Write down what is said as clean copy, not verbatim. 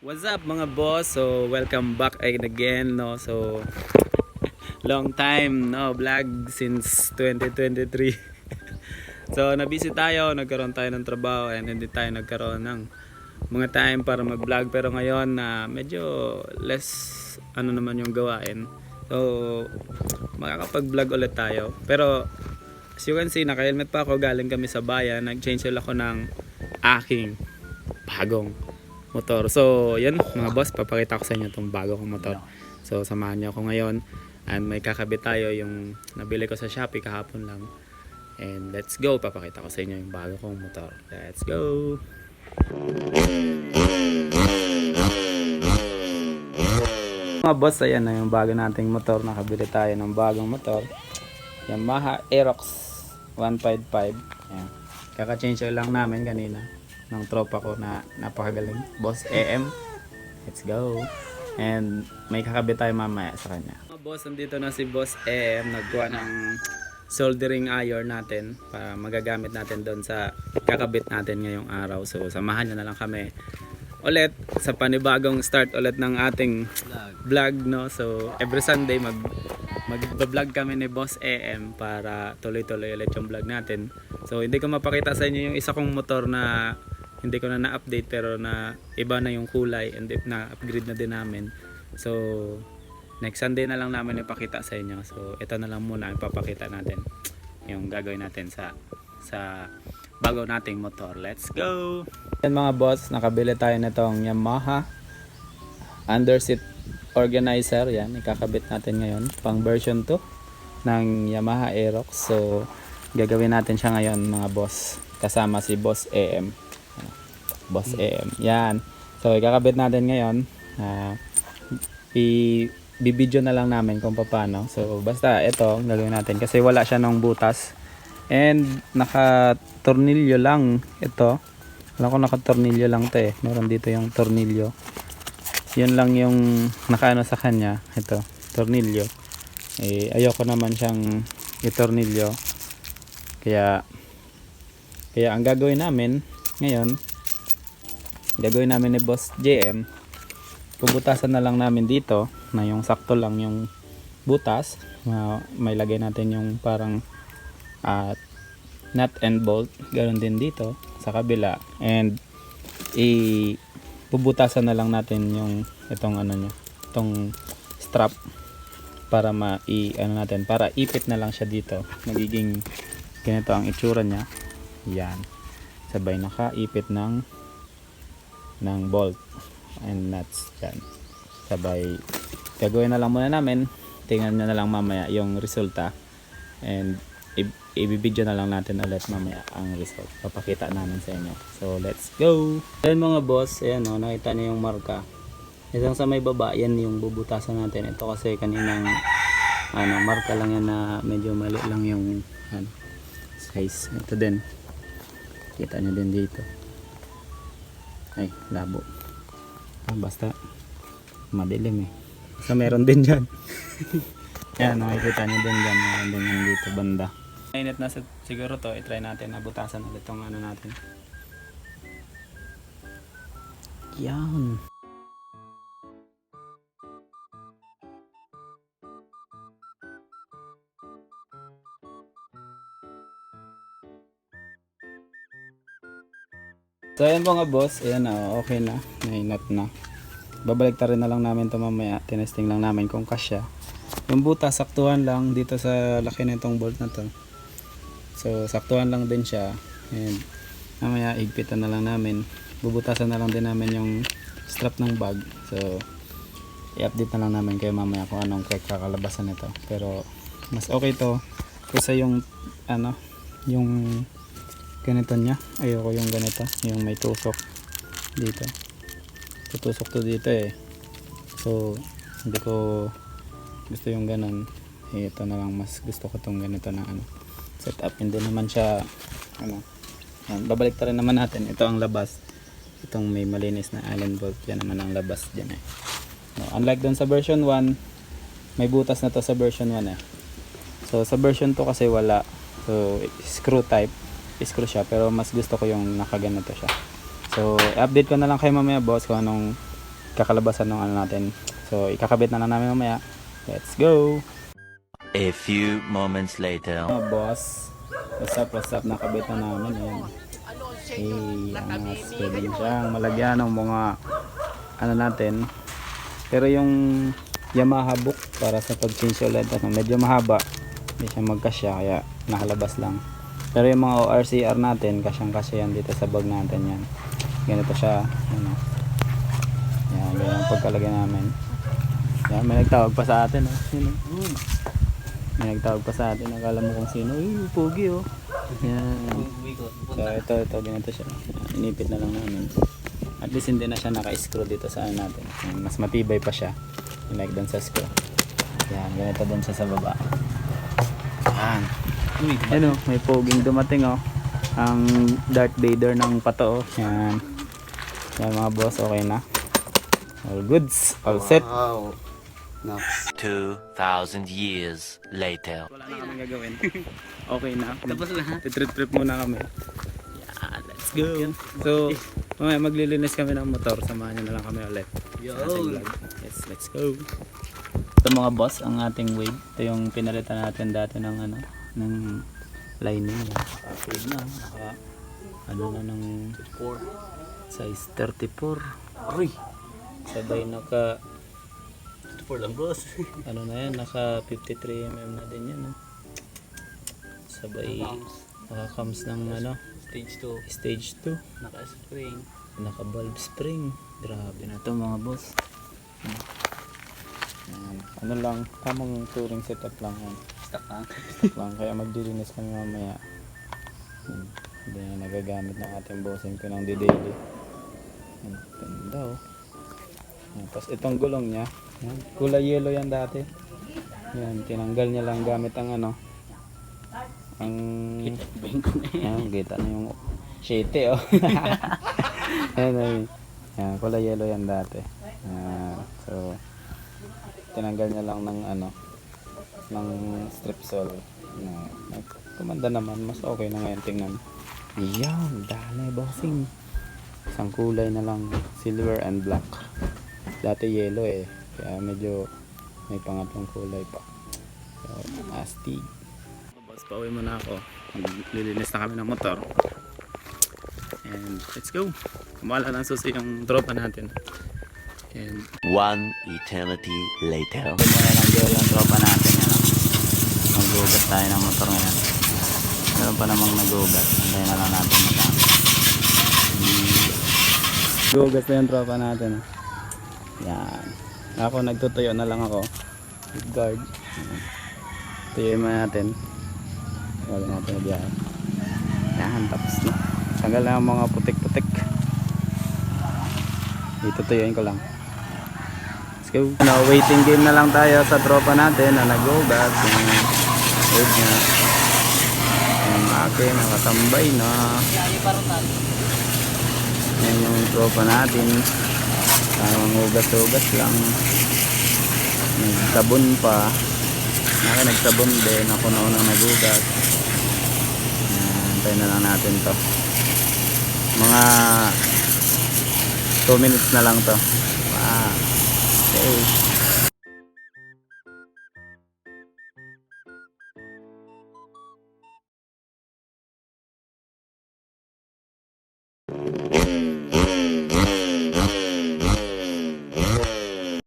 What's up mga boss? So welcome back again no. So long time no vlog since 2023. So nabisi tayo, nagkaroon tayo ng trabaho and hindi tayo nagkaroon ng mga time para mag-vlog, pero ngayon na medyo less ano naman yung gawain. So makakapag-vlog ulit tayo. Pero as you can see, naka-helmet pa ako, galing kami sa bayan, nag-change ako ng aking bagong motor. So, yan mga boss, papakita ko sa inyo itong bago kong motor. So, samahan niyo ako ngayon and may kakabit tayo yung nabili ko sa Shopee kahapon lang. And let's go, papakita ko sa inyo yung bago kong motor. Let's go! Mga boss, ayan na yung bago nating motor. Nakabili tayo ng bagong motor. Yamaha Aerox 155. Ayan. Kaka-change lang namin kanina ng tropa ko na napakagaling, Boss AM. Let's go. And may kakabit tayo mamaya sa kanya. Mga boss, nandito na si Boss AM. Nagkuha ng soldering iron natin para magagamit natin doon sa kakabit natin ngayong araw. So samahan nyo na lang kami ulit sa panibagong start ulit ng ating vlog no. So every Sunday mag-vlog kami ni Boss AM para tuloy-tuloy ulit yung vlog natin. So hindi ko mapakita sa inyo yung isa kong motor na hindi ko na update, pero na iba na yung kulay and na upgrade na din namin. So next Sunday na lang namin ipakita sa inyo. So ito na lang muna ipapakita natin yung gagawin natin sa bago nating motor. Let's go! Yan mga boss, nakabili tayo nitong Yamaha underseat organizer. Yan, ikakabit natin ngayon pang version 2 ng Yamaha Aerox. So gagawin natin siya ngayon mga boss, kasama si Boss AM. Boss AM. Yan. So ikakabit natin ngayon. I-video na lang namin kung paano. So basta ito gagawin natin kasi wala siya ng butas. And naka-tornilyo lang ito. Alam ko naka-tornilyo lang 'to eh. Meron dito yung tornilyo. Yun lang yung nakaano sa kanya. Ito, tornilyo. Eh ayoko naman siyang i-tornilyo. Kaya ang gagawin namin ngayon, gagawin namin ni Boss JM, pubutasan na lang namin dito na yung sakto lang yung butas. May lagay natin yung parang nut and bolt, ganoon din dito sa kabila, and pubutasan na lang natin yung itong ano nyo, itong strap para para ipit na lang siya dito. Magiging ganito ang itsura niya. Yan, sabay nakaipit ng bolt and nuts dyan. Sabay gagawin na lang muna namin, tingnan nyo na lang mamaya yung resulta, and ibibidyo na lang natin ulit mamaya ang result, papakita namin sa inyo. So let's go. Ayan mga boss, ayan o, nakita niyo yung marka. Itong sa may baba, yan yung bubutasan natin. Ito kasi kaninang marka lang yan na medyo mali lang yung size. Ito din, kita nyo din dito. Ay, labo. Basta madilim eh. So meron din dyan. Yan, nakikita nyo din dyan. Meron din yung dito banda. Mainit na siguro to. I-try natin na butasan ulit itong ano natin. Yan. So ayan mga boss, ayan na, okay na, nainat na. Babalik rin na lang namin ito mamaya, tinesting lang namin kung kasya. Yung butas, saktuhan lang dito sa laki na itong bolt na to. So saktuhan lang din siya, and mamaya igpitan na lang namin. Bubutasan na lang din namin yung strap ng bag. So i-update na lang namin kayo mamaya kung anong kakalabasan nito. Pero mas okay to kaysa yung yung ganito niya. Ayoko yung ganito, yung may tusok dito. Tutusok to dito eh. So hindi ko gusto yung ganon. Ito na lang, mas gusto ko tong ganito na setup. Hindi naman siya babalik rin naman natin. Ito ang labas, itong may malinis na Allen bolt, yan naman ang labas dyan eh. No, unlike dun sa version 1, may butas na to sa version 1 eh. So sa version 2 kasi wala. So screw type, screw siya, pero mas gusto ko yung nakaganito siya. So, update ko na lang kayo mamaya boss kung anong kakalabasan ng ano natin. So ikakabit na lang namin mamaya. Let's go. A few moments later. Mga boss, what's up, nakabit na namin. Ayan. Angas, pwede siyang malagyan ng mga ano natin. Pero yung Yamaha book para sa pag-change ulit, medyo mahaba, hindi siya magkasya, kaya nakalabas lang. Pero yung mga ORCR natin, kasyang-kasya yan dito sa bag natin. Yan, ganito siya, ano. Yan, ganyan ang pagkalagay namin. Yan, may nagtawag pa sa atin, oh. Yan, oh. May nagtawag pa sa atin, akala mo kung sino. Uy, pogi, oh. Yan. So ito ganito siya. Inipit na lang namin. At least hindi na siya naka-screw dito sa ano natin. Mas matibay pa siya. Like doon sa screw. Yan, ganito doon siya sa baba. Yan. Ano, may poging dumating, oh. Ang Darth Vader ng pato, oh. Yan. Yan mga boss, okay na. All goods, all set. Wow. No. 2,000 years later. Wala na kaming gagawin. Okay na. Tapos na. Trip muna kami. Yeah, let's go. So, mamaya maglilinis kami ng motor. Samahan nyo na lang kami ulit. Sa ating vlog. Yes, let's go. Ito mga boss, ang ating wave. Ito yung pinalitan natin dati ng ano, ng lining. Naka-fade na. Naka, ano na ng size 34. Uy! Sabay naka For lang boss. ano na yan, naka 53mm na din yan, no? Sabay naka-cams ng ano, stage 2 Naka-spring. naka bulb spring. Grabe na to mga boss. Ano lang, tamang touring setup lang yan. Stock lang. Stock lang, kaya maglilinis kami mamaya. Hindi na nagagamit ng ating bossing ko ng daily. Ganda, oh. Tapos itong gulong niya, yan, kulay yellow yan dati. Yan, tinanggal niya lang gamit ang ano, ang yan, kita na yung shete, oh. Yan, kulay yellow yan dati. So tinanggal niya lang ng ano, ng strip sole. Kumanda naman, mas okay na ngayon tingnan. Yan, dali bossing. Isang kulay na lang, silver and black. Dati yellow eh, kaya medyo may pangatlong kulay pa. So, astig. Boss, pauwi muna ako. Lilinis na kami ng motor. And let's go. Kumala ng susi yung tropa natin. And One eternity later. pwede muna lang gawin yung tropa natin. Maghugas tayo ng motor ngayon. Meron pa namang naghugas. Antayin na lang natin matapos. Gugas na yung tropa natin. Yan. Ako nagtutuyo na lang ako. With guard. Tuyuin mo natin. Gawin natin na biyahe. Yan. Tapos na. Tanggal na ang mga putik-putik. Dito tuyuin ko lang. Let's go. No, waiting game na lang tayo sa tropa natin na nag-gugas. Wait nga. Yung akin nakatambay na. Yan yung tropa natin. Mangugas-ugas lang. Nagsabon pa. Ako nagsabon din. Ako na unang nagugas. Antayin na lang natin to. Mga 2 minutes na lang to. Wow. Okay.